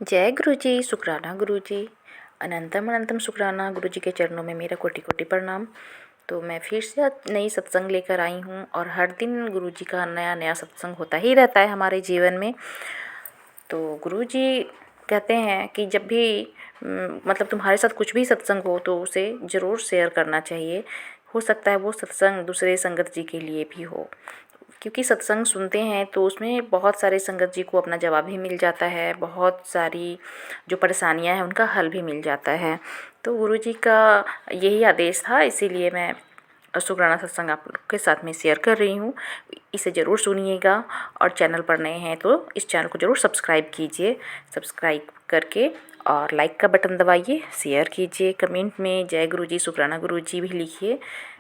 जय गुरु जी, शुक्राना गुरु जी। अनंतम अनंतम शुक्राना गुरु जी के चरणों में मेरा कोटि कोटि प्रणाम। तो मैं फिर से नई सत्संग लेकर आई हूँ और हर दिन गुरु जी का नया नया सत्संग होता ही रहता है हमारे जीवन में। तो गुरु जी कहते हैं कि जब भी मतलब तुम्हारे साथ कुछ भी सत्संग हो तो उसे ज़रूर शेयर करना चाहिए। हो सकता है वो सत्संग दूसरे संगत जी के लिए भी हो, क्योंकि सत्संग सुनते हैं तो उसमें बहुत सारे संगत जी को अपना जवाब भी मिल जाता है, बहुत सारी जो परेशानियां हैं उनका हल भी मिल जाता है। तो गुरु जी का यही आदेश था, इसीलिए मैं शुक्राना सत्संग आप लोग के साथ में शेयर कर रही हूँ। इसे ज़रूर सुनिएगा और चैनल पर नए हैं तो इस चैनल को ज़रूर सब्सक्राइब कीजिए। सब्सक्राइब करके और लाइक का बटन दबाइए, शेयर कीजिए, कमेंट में जय गुरु जी शुक्राना गुरु जी भी लिखिए।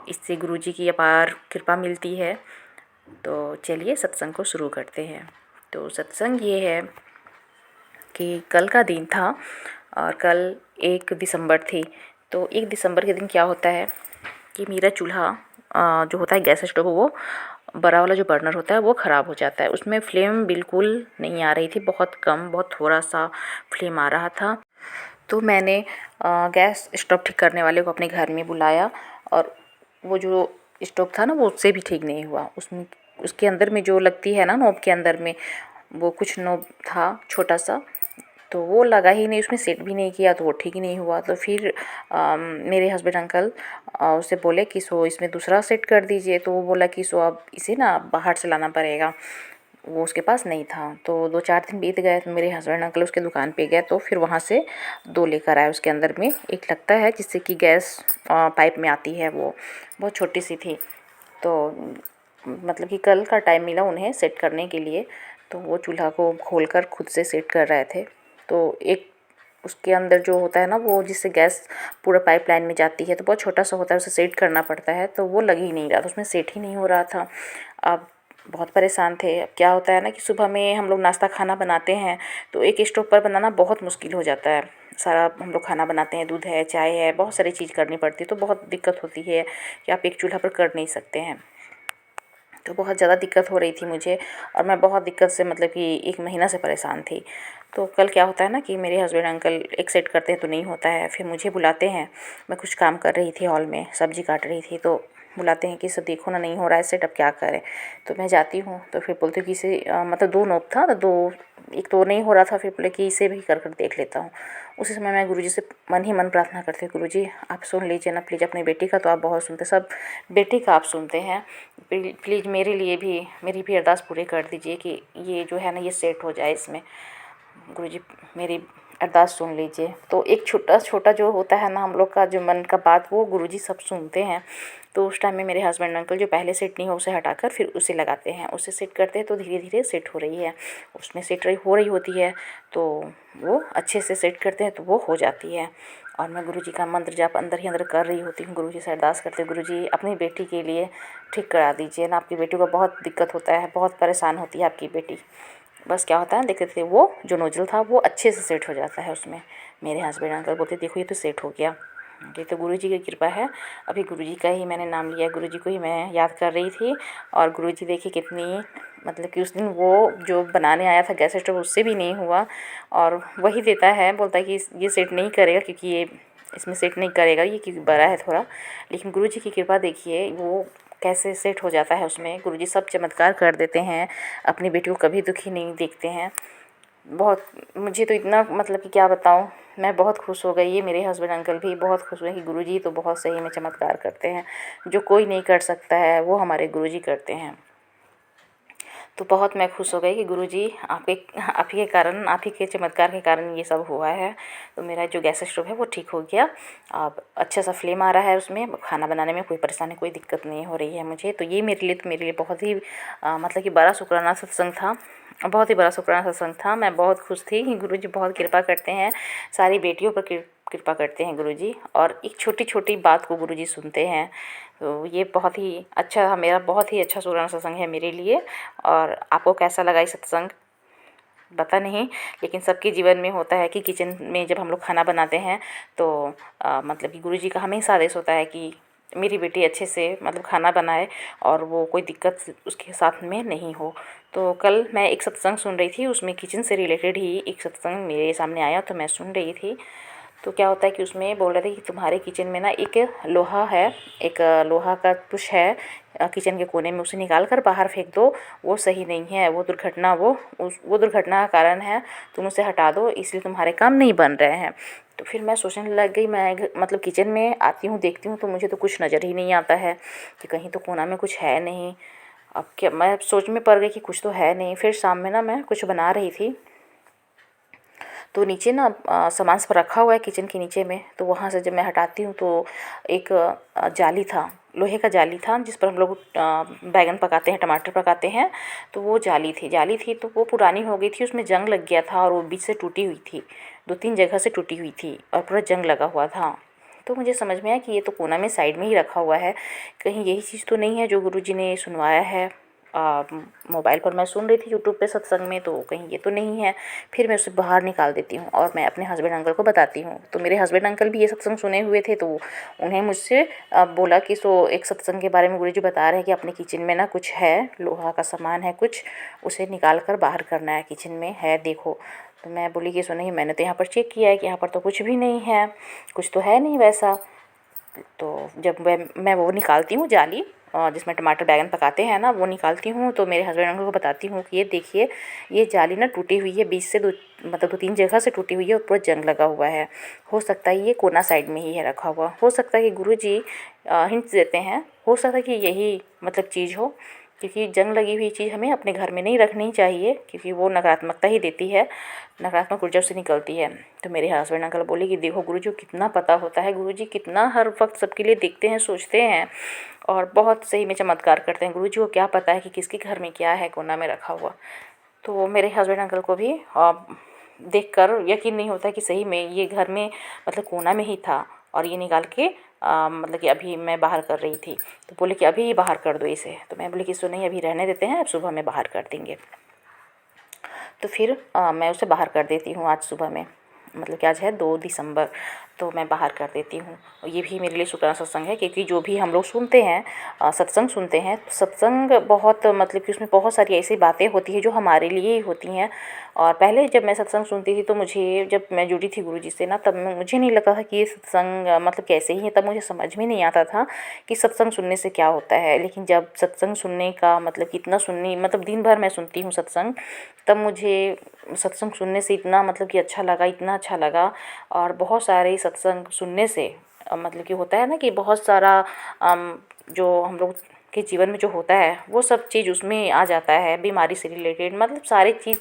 इससे गुरु जी की अपार कृपा मिलती है। तो चलिए सत्संग को शुरू करते हैं। तो सत्संग ये है कि कल का दिन था और कल 1 दिसंबर थी। तो 1 दिसंबर के दिन क्या होता है कि मेरा चूल्हा जो होता है गैस स्टोव, वो बड़ा वाला जो बर्नर होता है वो ख़राब हो जाता है। उसमें फ्लेम बिल्कुल नहीं आ रही थी, बहुत कम, बहुत थोड़ा सा फ्लेम आ रहा था। तो मैंने गैस स्टोव ठीक करने वाले को अपने घर में बुलाया और वो जो स्टोव था ना वो उससे भी ठीक नहीं हुआ। उसमें उसके अंदर में जो लगती है ना नॉब के अंदर में, वो कुछ नॉब था छोटा सा, तो वो लगा ही नहीं, उसमें सेट भी नहीं किया तो वो ठीक ही नहीं हुआ। तो फिर मेरे हस्बैंड अंकल उसे बोले कि सो इसमें दूसरा सेट कर दीजिए। तो वो बोला कि सो अब इसे ना बाहर से लाना पड़ेगा, वो उसके पास नहीं था। तो 2-4 दिन बीत गए तो मेरे हस्बैंड अंकल उसके दुकान पे गए तो फिर वहाँ से 2 लेकर आए। उसके अंदर में एक लगता है जिससे कि गैस पाइप में आती है, वो बहुत छोटी सी थी। तो मतलब कि कल का टाइम मिला उन्हें सेट करने के लिए, तो वो चूल्हा को खोलकर खुद से सेट कर रहे थे। तो एक उसके अंदर जो होता है ना वो जिससे गैस पूरा पाइपलाइन में जाती है, तो बहुत छोटा सा होता है, उसे सेट करना पड़ता है। तो वो लग ही नहीं रहा था, उसमें सेट ही नहीं हो रहा था। अब बहुत परेशान थे। अब क्या होता है ना कि सुबह में हम लोग नाश्ता खाना बनाते हैं तो एक स्टोव पर बनाना बहुत मुश्किल हो जाता है। सारा हम लोग खाना बनाते हैं, दूध है, चाय है, बहुत सारी चीज़ करनी पड़ती है, तो बहुत दिक्कत होती है कि आप एक चूल्हा पर कर नहीं सकते हैं। तो बहुत ज़्यादा दिक्कत हो रही थी मुझे और मैं बहुत दिक्कत से मतलब कि 1 महीना से परेशान थी। तो कल क्या होता है ना कि मेरे हस्बैंड अंकल एक सेट करते हैं तो नहीं होता है, फिर मुझे बुलाते हैं। मैं कुछ काम कर रही थी, हॉल में सब्जी काट रही थी, तो बुलाते हैं कि सब देखो ना नहीं हो रहा है सेट, अब क्या करें। तो मैं जाती हूँ तो फिर बोलती हूँ कि इसे मतलब 2 नोब था तो 2, एक तो नहीं हो रहा था, फिर बोले कि इसे भी कर देख लेता हूँ। उसी समय मैं गुरुजी से मन ही मन प्रार्थना करती हूँ, गुरुजी आप सुन लीजिए ना प्लीज़, अपनी बेटी का तो आप बहुत सुनते, सब बेटी का आप सुनते हैं, प्लीज़ मेरे लिए भी मेरी भी अरदास पूरी कर दीजिए कि ये जो है ना ये सेट हो जाए इसमें। गुरुजी मेरी अरदास सुन लीजिए। तो एक छोटा छोटा जो होता है ना हम लोग का जो मन का बात, वो गुरुजी सब सुनते हैं। तो उस टाइम में मेरे हस्बैंड अंकल जो पहले सेट नहीं हो उसे हटाकर फिर उसे लगाते हैं, उसे सेट करते हैं तो धीरे धीरे सेट हो रही है। उसमें सेट हो रही होती है तो वो अच्छे से सेट करते हैं तो वो हो जाती है। और मैं गुरुजी का मंत्र जाप अंदर ही अंदर कर रही होती हूँ, गुरुजी से अरदास करते, गुरुजी अपनी बेटी के लिए ठीक करा दीजिए ना, आपकी बेटी को बहुत दिक्कत होता है, बहुत परेशान होती है आपकी बेटी। बस क्या होता है देखते थे वो जो नोजल था वो अच्छे से सेट हो जाता है उसमें। मेरे हस्बैंड अंकल बोलते देखो ये तो सेट हो गया, ये तो गुरुजी की कृपा है। अभी गुरुजी का ही मैंने नाम लिया, गुरुजी को ही मैं याद कर रही थी। और गुरुजी देखिए कितनी मतलब कि उस दिन वो जो बनाने आया था गैस स्टोव उससे भी नहीं हुआ, और वही देता है, बोलता है कि ये सेट नहीं करेगा क्योंकि ये इसमें सेट नहीं करेगा ये क्योंकि बड़ा है थोड़ा। लेकिन गुरुजी की कृपा देखिए वो कैसे सेट हो जाता है उसमें। गुरुजी सब चमत्कार कर देते हैं, अपनी बेटी को कभी दुखी नहीं देखते हैं। बहुत मुझे तो इतना मतलब कि क्या बताऊँ, मैं बहुत खुश हो गई। ये मेरे हस्बैंड अंकल भी बहुत खुश हुए कि गुरुजी तो बहुत सही में चमत्कार करते हैं, जो कोई नहीं कर सकता है वो हमारे गुरुजी करते हैं। तो बहुत मैं खुश हो गई कि गुरुजी आप ही के कारण, आप ही के चमत्कार के कारण ये सब हुआ है। तो मेरा जो गैस स्टोव है वो ठीक हो गया, अब अच्छा सा फ्लेम आ रहा है उसमें, खाना बनाने में कोई परेशानी कोई दिक्कत नहीं हो रही है मुझे। तो ये मेरे लिए बहुत ही मतलब कि बड़ा शुक्राना सत्संग था, बहुत ही बड़ा शुक्राना सत्संग था। मैं बहुत खुश थी कि गुरुजी बहुत कृपा करते हैं, सारी बेटियों पर कृपा करते हैं गुरुजी, और एक छोटी छोटी बात को गुरुजी सुनते हैं। तो ये बहुत ही अच्छा, मेरा बहुत ही अच्छा शुक्राना सत्संग है मेरे लिए। और आपको कैसा लगा ये सत्संग पता नहीं, लेकिन सबके जीवन में होता है कि किचन में जब हम लोग खाना बनाते हैं तो मतलब कि गुरुजी का हमेशा आदेश होता है कि मेरी बेटी अच्छे से मतलब खाना बनाए और वो कोई दिक्कत उसके साथ में नहीं हो। तो कल मैं एक सत्संग सुन रही थी, उसमें किचन से रिलेटेड ही एक सत्संग मेरे सामने आया, तो मैं सुन रही थी। तो क्या होता है कि उसमें बोल रहे थे कि तुम्हारे किचन में ना एक लोहा है, एक लोहा का कुछ है किचन के कोने में, उसे निकाल कर बाहर फेंक दो, वो सही नहीं है, वो दुर्घटना वो दुर्घटना का कारण है, तुम उसे हटा दो, इसलिए तुम्हारे काम नहीं बन रहे हैं। तो फिर मैं सोचने लग गई, मैं मतलब किचन में आती हूँ, देखती हूँ, तो मुझे तो कुछ नज़र ही नहीं आता है कि कहीं तो कोना में कुछ है नहीं। अब क्या, मैं सोच में पड़ गई कि कुछ तो है नहीं। फिर शाम में ना मैं कुछ बना रही थी, तो नीचे ना सामान सब रखा हुआ है किचन के नीचे में, तो वहाँ से जब मैं हटाती हूँ तो एक जाली था, लोहे का जाली था, जिस पर हम लोग बैगन पकाते हैं, टमाटर पकाते हैं। तो वो जाली थी तो वो पुरानी हो गई थी, उसमें जंग लग गया था और वो बीच से टूटी हुई थी, 2-3 जगह से टूटी हुई थी और पूरा जंग लगा हुआ था। तो मुझे समझ में आया कि ये तो कोना में साइड में ही रखा हुआ है, कहीं यही चीज़ तो नहीं है जो गुरुजी ने सुनवाया है। मोबाइल पर मैं सुन रही थी यूट्यूब पे सत्संग में, तो कहीं ये तो नहीं है। फिर मैं उसे बाहर निकाल देती हूँ और मैं अपने हस्बैंड अंकल को बताती हूँ। तो मेरे हस्बैंड अंकल भी ये सत्संग सुने हुए थे, तो उन्हें मुझसे बोला कि सो एक सत्संग के बारे में गुरुजी बता रहे हैं कि अपने किचन में ना कुछ है, लोहा का सामान है कुछ, उसे निकाल कर बाहर करना है, किचन में है देखो। तो मैं बोली कि सो नहीं, मैंने तो यहाँ पर चेक किया है कि यहाँ पर तो कुछ भी नहीं है, कुछ तो है नहीं वैसा। तो जब मैं वो निकालती हूँ जाली, जिसमें टमाटर बैंगन पकाते हैं ना, वो निकालती हूँ, तो मेरे हस्बैंड अंकल को बताती हूँ कि ये देखिए, ये जाली ना टूटी हुई है, बीच से मतलब 2-3 जगह से टूटी हुई है और पूरा जंग लगा हुआ है। हो सकता है ये कोना साइड में ही है रखा हुआ, हो सकता है कि गुरुजी हिंट्स देते हैं, हो सकता है कि यही मतलब चीज़ हो, क्योंकि जंग लगी हुई चीज़ हमें अपने घर में नहीं रखनी चाहिए, क्योंकि वो नकारात्मकता ही देती है, नकारात्मक ऊर्जा से निकलती है। तो मेरे हस्बैंड अंकल बोले कि देखो गुरुजी को कितना पता होता है, गुरुजी कितना हर वक्त सबके लिए देखते हैं, सोचते हैं और बहुत सही में चमत्कार करते हैं। गुरुजी को क्या पता है कि किसके घर में क्या है कोना में रखा हुआ। तो मेरे हस्बैंड अंकल को भी देखकर यकीन नहीं होता कि सही में ये घर में मतलब कोना में ही था और ये निकाल के मतलब कि अभी मैं बाहर कर रही थी। तो बोले कि अभी बाहर कर दो इसे। तो मैं बोली कि सो नहीं, अभी रहने देते हैं, अब सुबह में बाहर कर देंगे। तो फिर मैं उसे बाहर कर देती हूँ आज सुबह में, मतलब कि आज है 2 दिसंबर, तो मैं बाहर कर देती हूँ। और ये भी मेरे लिए शुक्राना सत्संग है, क्योंकि जो भी हम लोग सुनते हैं सत्संग सुनते हैं, तो सत्संग बहुत मतलब कि उसमें बहुत सारी ऐसी बातें होती हैं जो हमारे लिए ही होती हैं। और पहले जब मैं सत्संग सुनती थी, तो मुझे, जब मैं जुड़ी थी गुरुजी से ना, तब मुझे नहीं लगता था कि ये सत्संग मतलब कैसे ही है, तब मुझे समझ में नहीं आता था कि सत्संग सुनने से क्या होता है। लेकिन जब सत्संग सुनने का मतलब कितना सुननी, मतलब दिन भर मैं सुनती हूँ सत्संग, तब मुझे सत्संग सुनने से इतना मतलब कि अच्छा लगा, इतना अच्छा लगा। और बहुत सारे सत्संग सुनने से मतलब कि होता है ना कि बहुत सारा जो हम लोग के जीवन में जो होता है वो सब चीज़ उसमें आ जाता है, बीमारी से रिलेटेड, मतलब सारी चीज़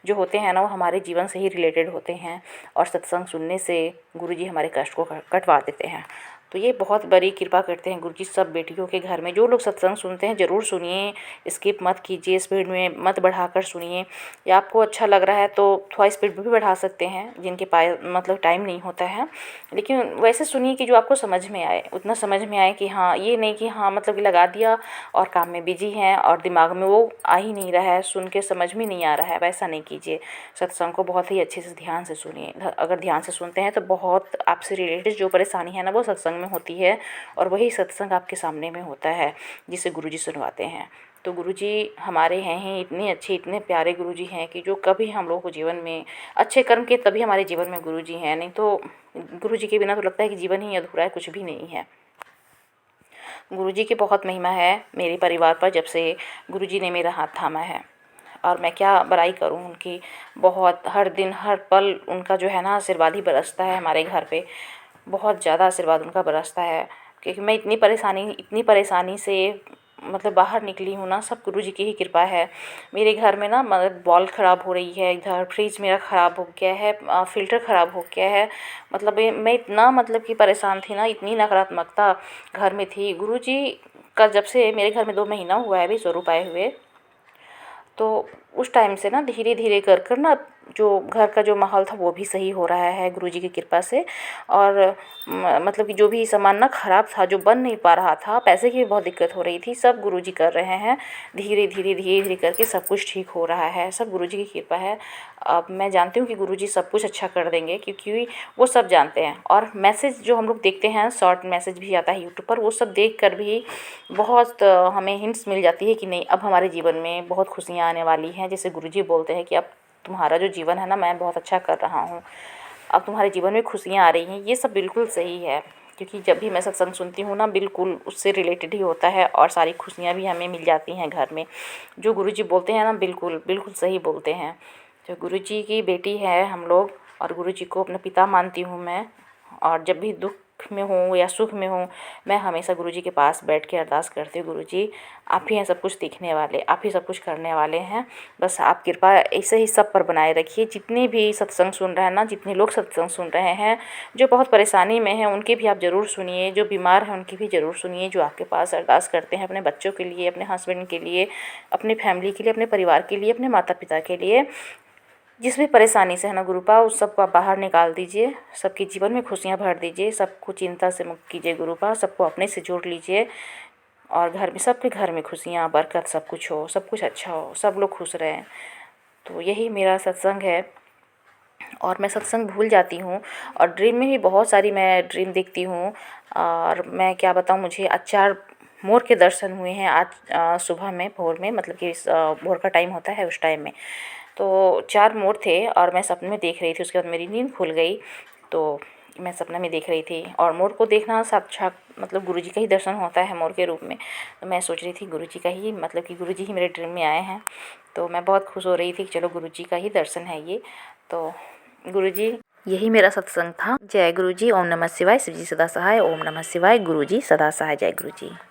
जो होते हैं ना वो हमारे जीवन से ही रिलेटेड होते हैं। और सत्संग सुनने से गुरुजी हमारे कष्ट को कटवा देते हैं। तो ये बहुत बड़ी कृपा करते हैं गुरुजी सब बेटियों के घर में। जो लोग सत्संग सुनते हैं ज़रूर सुनिए, स्किप मत कीजिए, स्पीड में मत बढ़ाकर सुनिए, या आपको अच्छा लग रहा है तो थोड़ा स्पीड में भी बढ़ा सकते हैं, जिनके पास मतलब टाइम नहीं होता है। लेकिन वैसे सुनिए कि जो आपको समझ में आए, उतना समझ में आए कि हाँ, ये नहीं कि हाँ मतलब कि लगा दिया और काम में बिजी हैं और दिमाग में वो आ ही नहीं रहा है, सुन के समझ में नहीं आ रहा है, वैसा नहीं कीजिए। सत्संग को बहुत ही अच्छे से ध्यान से सुनिए। अगर ध्यान से सुनते हैं तो बहुत आपसे रिलेटेड जो परेशानी है ना वो सत्संग में होती है, और वही सत्संग आपके सामने में होता है जिसे गुरुजी सुनवाते हैं। तो गुरुजी हमारे हैं ही इतने अच्छे, इतने प्यारे गुरुजी हैं कि जो कभी हम लोग को जीवन में अच्छे कर्म के तभी हमारे जीवन में गुरुजी हैं, नहीं तो गुरुजी के बिना तो लगता है कि जीवन ही अधूरा है, कुछ भी नहीं है। गुरुजी की बहुत महिमा है मेरे परिवार पर, जब से गुरुजी ने मेरा हाथ थामा है। और मैं क्या बड़ाई करूं उनकी, बहुत हर दिन हर पल उनका जो है ना आशीर्वाद ही बरसता है हमारे घर पे, बहुत ज़्यादा आशीर्वाद उनका बरसता है। क्योंकि मैं इतनी परेशानी से मतलब बाहर निकली हूँ ना, सब गुरुजी की ही कृपा है। मेरे घर में ना मतलब बॉल ख़राब हो रही है, इधर फ्रिज मेरा ख़राब हो गया है, फ़िल्टर ख़राब हो गया है। मतलब मैं इतना मतलब कि परेशान थी ना, इतनी नकारात्मकता घर में थी। गुरुजी का जब से मेरे घर में 2 महीना हुआ है अभी स्वरूप आए हुए, तो उस टाइम से ना धीरे धीरे कर कर ना जो घर का जो माहौल था वो भी सही हो रहा है गुरुजी की कृपा से। और मतलब कि जो भी सामान ना ख़राब था, जो बन नहीं पा रहा था, पैसे की भी बहुत दिक्कत हो रही थी, सब गुरुजी कर रहे हैं। धीरे धीरे करके सब कुछ ठीक हो रहा है, सब गुरुजी की कृपा है। अब मैं जानती हूँ कि गुरुजी सब कुछ अच्छा कर देंगे, क्योंकि वो सब जानते हैं। और मैसेज जो हम लोग देखते हैं, शॉर्ट मैसेज भी आता है यूट्यूब पर, वो सब देख कर भी बहुत हमें हिंट्स मिल जाती है कि नहीं, अब हमारे जीवन में बहुत खुशियाँ आने वाली हैं। जैसे गुरुजी बोलते हैं कि अब तुम्हारा जो जीवन है ना, मैं बहुत अच्छा कर रहा हूँ, अब तुम्हारे जीवन में खुशियाँ आ रही हैं। ये सब बिल्कुल सही है, क्योंकि जब भी मैं सत्संग सुनती हूँ ना, बिल्कुल उससे रिलेटेड ही होता है और सारी खुशियाँ भी हमें मिल जाती हैं घर में। जो गुरुजी बोलते हैं ना, बिल्कुल बिल्कुल सही बोलते हैं। जो गुरुजी की बेटी है हम लोग, और गुरुजी को अपना पिता मानती हूँ मैं। और जब भी दुख में हूँ या सुख में हूँ, मैं हमेशा गुरुजी के पास बैठ के अरदास करती हूँ, गुरुजी आप ही हैं सब कुछ सीखने वाले, आप ही सब कुछ करने वाले हैं, बस आप कृपा ऐसे ही सब पर बनाए रखिए। जितने भी सत्संग सुन रहे हैं ना, जितने लोग सत्संग सुन रहे हैं, जो बहुत परेशानी में हैं, उनके भी आप ज़रूर सुनिए। जो बीमार हैं उनकी भी ज़रूर सुनिए। जो आपके पास अरदास करते हैं अपने बच्चों के लिए, अपने हस्बैंड के लिए, अपने फैमिली के लिए, अपने परिवार के लिए, अपने माता पिता के लिए, जिस भी परेशानी से है ना गुरुपा, उस सबको आप बाहर निकाल दीजिए। सबके जीवन में खुशियाँ भर दीजिए, सबको चिंता से मुक्त कीजिए गुरुपा, सबको अपने से जोड़ लीजिए। और घर में, सबके घर में खुशियाँ, बरकत, सब कुछ हो, सब कुछ अच्छा हो, सब लोग खुश रहें। तो यही मेरा सत्संग है। और मैं सत्संग भूल जाती हूँ, और ड्रीम में भी बहुत सारी मैं ड्रीम देखती हूँ। और मैं क्या बताऊँ, मुझे आज 4 मोर के दर्शन हुए हैं आज सुबह में, भोर में, मतलब कि भोर का टाइम होता है उस टाइम में। तो 4 मोर थे और मैं सपने में देख रही थी। उसके बाद मेरी नींद खुल गई, तो मैं सपने में देख रही थी। और मोर को देखना साक्षात मतलब गुरुजी का ही दर्शन होता है मोर के रूप में। तो मैं सोच रही थी गुरुजी का ही, मतलब कि गुरुजी ही मेरे ड्रीम में आए हैं। तो मैं बहुत खुश हो रही थी कि चलो गुरुजी का ही दर्शन है ये। तो गुरुजी, यही मेरा सत्संग था। जय गुरुजी। ओम नमः शिवाय। शिवजी सदा सहाय। ओम नमः शिवाय। गुरुजी सदा सहाय। जय गुरुजी।